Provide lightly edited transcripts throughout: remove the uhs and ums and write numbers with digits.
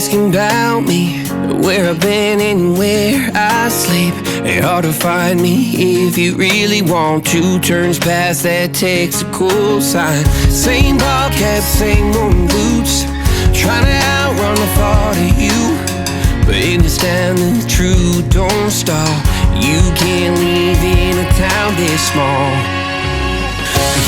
asking about me, where I've been and where I sleep. It's hard to find me if you really want to. Turns past that takes a cool sign. Same ball cap, same old boots, trying to outrun the thought of you. But in this town the truth don't stall. You can't leave in a town this small.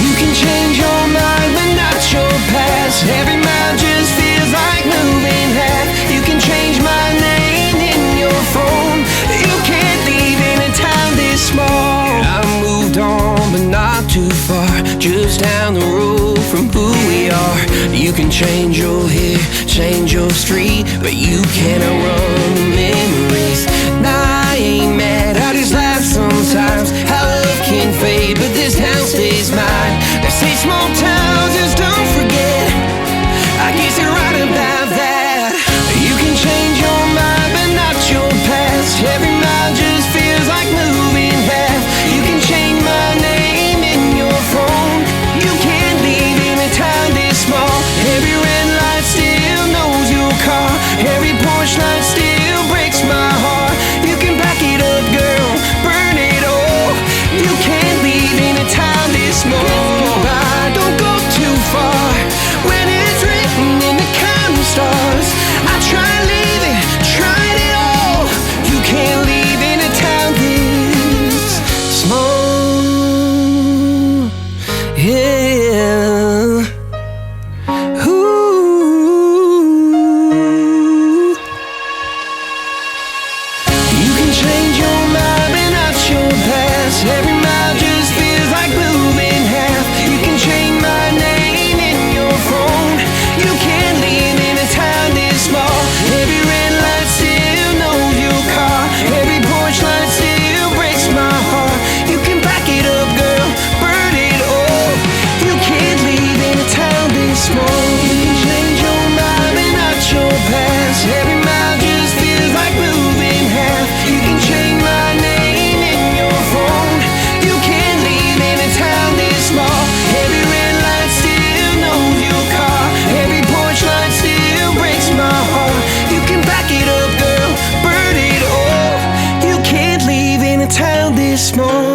You can change your mind but not your past. Every mile just feels like moving half. You can change my name in your phone. You can't leave in a town this small. I moved on but not too far, just down the road from who we are. You can change your hair, change your street, but you can't outrun the memories. Nah, I ain't mad, I just laugh sometimes. How love can fade, but this town stays mine. They say small towns just don't forget. I guess you're right about that. You can change your mind, but not your past. Every mile just feels like moving half. You can change my name in your phone. You can't leave in a town this small. Every red light still knows your car. Every porch light still breaks my heart. You can back it up, girl, burn it all. You can't leave in a town this small. Don't go too far when it's written in the counting stars. I tried leaving, tried it all. You can't leave in a town this small. Yeah. Ooh. You can change your mind but not your past. Every mile just feels like moving half. You can change my name in your phone. You can't leave in a town this small. Every red light still knows your car. Every porch light still breaks my heart. You can back it up, girl, burn it all. You can't leave in a town this small. You can change your mind but not your past. Every mile just feels like moving half. You can change my name in your phone. You can't leave in a town this small. Every red light still knows your car. Every porch light still breaks my heart. You can back it up, girl, burn it all. You can't leave in a town this small.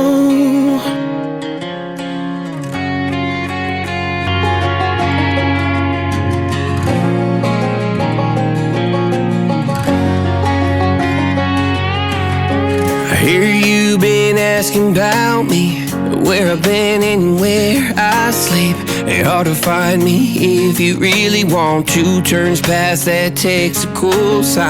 I hear you been asking about me, where I've been and where I sleep. It's hard to find me if you really want to. Turns past that takes a cool sign.